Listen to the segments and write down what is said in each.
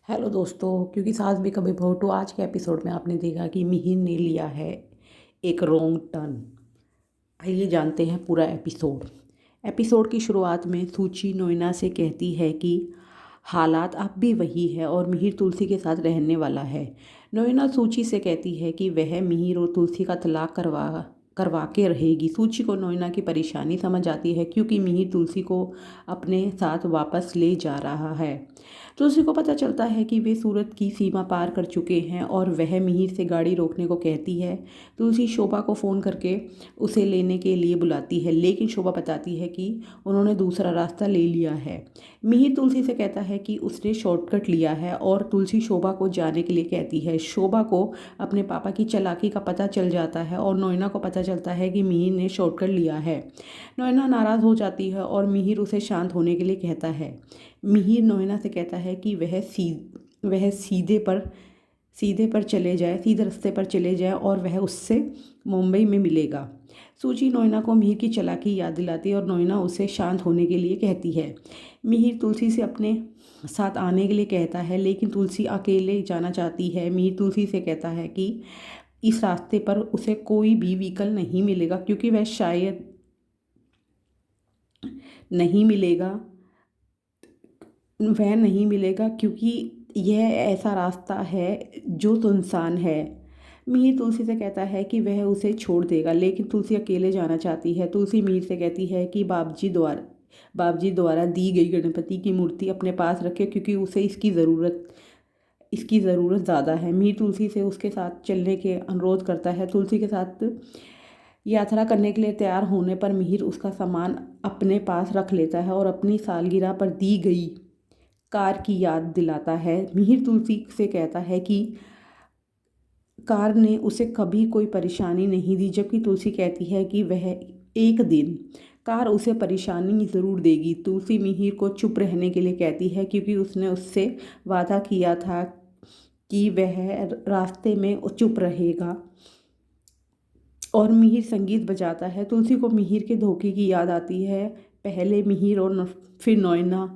Hello दोस्तों, क्योंकि सास भी कभी बहू तो आज के एपिसोड में आपने देखा कि मिहिर ने लिया है एक रॉन्ग टर्न। आइए जानते हैं पूरा एपिसोड। एपिसोड की शुरुआत में सूची नोएना से कहती है कि हालात अब भी वही है और मिहिर तुलसी के साथ रहने वाला है। नोएना सूची से कहती है कि वह मिहिर और तुलसी का तलाक करवा के रहेगी। सूची को नोएना की परेशानी समझ आती है क्योंकि मिहिर तुलसी को अपने साथ वापस ले जा रहा है। तुलसी को पता चलता है कि वे सूरत की सीमा पार कर चुके हैं और वह मिहिर से गाड़ी रोकने को कहती है। तुलसी शोभा को फ़ोन करके उसे लेने के लिए बुलाती है, लेकिन शोभा बताती है कि उन्होंने दूसरा रास्ता ले लिया है। मिहिर तुलसी से कहता है कि उसने शॉर्टकट लिया है और तुलसी शोभा को जाने के लिए कहती है। शोभा को अपने पापा की चालाकी का पता चल जाता है और नोएना को पता चलता है कि मिहिर ने शॉर्टकट लिया है। नोएना नाराज़ हो जाती है और मिहिर उसे शांत होने के लिए कहता है। मिहिर नोएना से कहता है कि वह सीधे पर चले जाए, सीधे रास्ते पर चले जाए और वह उससे मुंबई में मिलेगा। सूची नोएना को मिहिर की चालाकी याद दिलाती है और नोएना उसे शांत होने के लिए कहती है। मिहिर तुलसी से अपने साथ आने के लिए कहता है, लेकिन तुलसी अकेले जाना चाहती है। मिहिर तुलसी से कहता है कि इस रास्ते पर उसे कोई भी व्हीकल नहीं मिलेगा क्योंकि वह शायद नहीं मिलेगा वह नहीं मिलेगा क्योंकि यह ऐसा रास्ता है जो सुनसान है। मिहिर तुलसी से कहता है कि वह उसे छोड़ देगा, लेकिन तुलसी अकेले जाना चाहती है। तुलसी मिहिर से कहती है कि बाबजी द्वारा दी गई गणपति की मूर्ति अपने पास रखे क्योंकि उसे इसकी ज़रूरत ज़्यादा है। मिहिर तुलसी से उसके साथ चलने के अनुरोध करता है। तुलसी के साथ यात्रा करने के लिए तैयार होने पर मिहिर उसका सामान अपने पास रख लेता है और अपनी सालगिरह पर दी गई कार की याद दिलाता है। मिहिर तुलसी से कहता है कि कार ने उसे कभी कोई परेशानी नहीं दी, जबकि तुलसी कहती है कि वह एक दिन कार उसे परेशानी ज़रूर देगी। तुलसी मिहिर को चुप रहने के लिए कहती है क्योंकि उसने उससे वादा किया था कि वह रास्ते में चुप रहेगा और मिहिर संगीत बजाता है। तुलसी को मिहिर के धोखे की याद आती है। पहले मिहिर और फिर नोएना।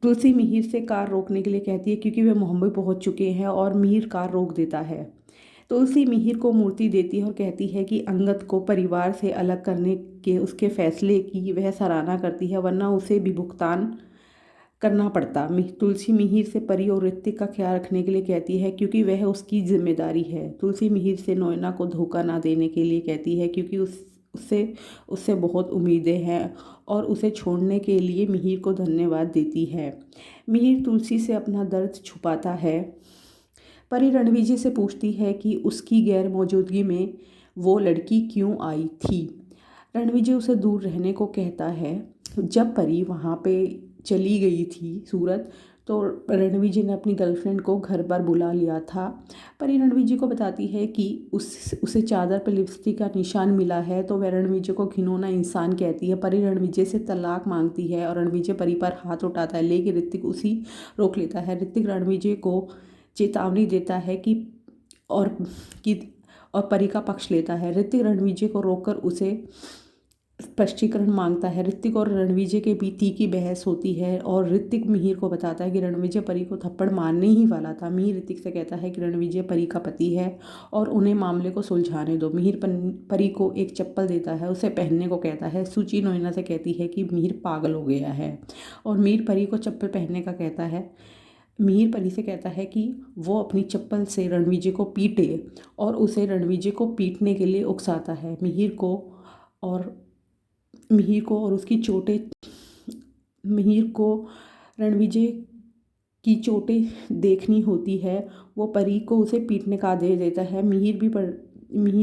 तुलसी मिहिर से कार रोकने के लिए कहती है क्योंकि वे मुंबई पहुंच चुके हैं और मिहिर कार रोक देता है। तुलसी मिहिर को मूर्ति देती है और कहती है कि अंगद को परिवार से अलग करने के उसके फैसले की वह सराहना करती है, वरना उसे भी भुगतान करना पड़ता। तुलसी मिहिर से परी और ऋतिक का ख्याल रखने के लिए कहती है क्योंकि वह उसकी जिम्मेदारी है। तुलसी मिहिर से नोएना को धोखा ना देने के लिए कहती है क्योंकि उससे उससे बहुत उम्मीदें हैं और उसे छोड़ने के लिए मिहिर को धन्यवाद देती है। मिहिर तुलसी से अपना दर्द छुपाता है। परी रणविजय से पूछती है कि उसकी गैर मौजूदगी में वो लड़की क्यों आई थी। रणविजय उसे दूर रहने को कहता है। जब परी वहाँ पे चली गई थी सूरत, तो रणविजय ने अपनी गर्लफ्रेंड को घर पर बुला लिया था। परी रणविजय को बताती है कि उसे चादर पर लिपस्टिक का निशान मिला है, तो वह रणविजय को घिनौना इंसान कहती है। परी रणविजय से तलाक मांगती है और रणविजय परी पर हाथ उठाता है, लेकिन ऋतिक उसी रोक लेता है। ऋतिक रणविजय को चेतावनी देता है और कि और परी का पक्ष लेता है। ऋतिक रणविजय को रोककर उसे स्पष्टीकरण मांगता है। ऋतिक और रणविजय के बीच तीखी बहस होती है और ऋतिक मिहिर को बताता है कि रणविजय परी को थप्पड़ मारने ही वाला था। मिहिर ऋतिक से कहता है कि रणविजय परी का पति है और उन्हें मामले को सुलझाने दो। मिहिर परी को एक चप्पल देता है, उसे पहनने को कहता है। सूची नोएना से कहती है कि मिहिर पागल हो गया है और मिहिर परी को चप्पल पहनने का कहता है। मिहिर परी से कहता है कि वो अपनी चप्पल से रणविजय को पीटे और उसे रणविजय को पीटने के लिए उकसाता है। और मिहिर को और उसकी चोटें मिहिर को रणविजय की चोटें देखनी होती है। वो परी को उसे पीटने का आदेश देता है। मिहिर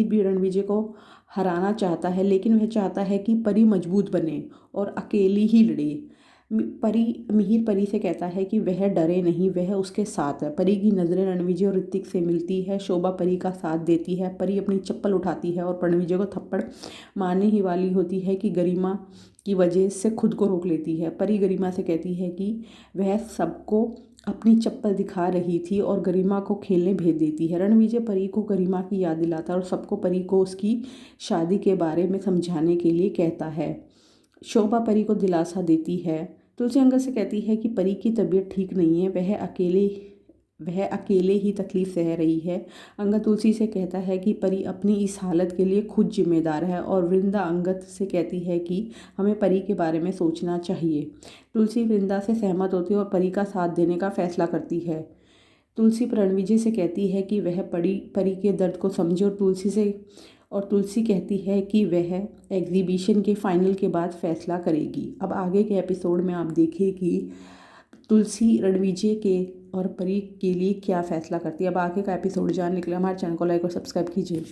भी रणविजय को हराना चाहता है, लेकिन वह चाहता है कि परी मजबूत बने और अकेली ही लड़े। मिहिर परी से कहता है कि वह डरे नहीं, वह उसके साथ है। परी की नज़रें रणविजय और ऋतिक से मिलती है। शोभा परी का साथ देती है। परी अपनी चप्पल उठाती है और रणविजय को थप्पड़ मारने ही वाली होती है कि गरिमा की वजह से खुद को रोक लेती है। परी गरिमा से कहती है कि वह सबको अपनी चप्पल दिखा रही थी और गरिमा को खेलने भेज देती है। रणविजय परी को गरिमा की याद दिलाता है और सबको परी को उसकी शादी के बारे में समझाने के लिए कहता है। शोभा परी को दिलासा देती है। तुलसी अंगद से कहती है कि परी की तबीयत ठीक नहीं है, वह अकेले ही तकलीफ़ सह रही है। अंगद तुलसी से कहता है कि परी अपनी इस हालत के लिए खुद जिम्मेदार है, और वृंदा अंगद से कहती है कि हमें परी के बारे में सोचना चाहिए। तुलसी वृंदा से सहमत होती है और परी का साथ देने का फैसला करती है। तुलसी रणविजय से कहती है कि वह परी के दर्द को समझे, और तुलसी कहती है कि वह एग्जीबिशन के फाइनल के बाद फैसला करेगी। अब आगे के एपिसोड में आप देखिए कि तुलसी रणविजय के और परी के लिए क्या फ़ैसला करती है। अब आगे का एपिसोड जानने के लिए हमारे चैनल को लाइक और सब्सक्राइब कीजिए।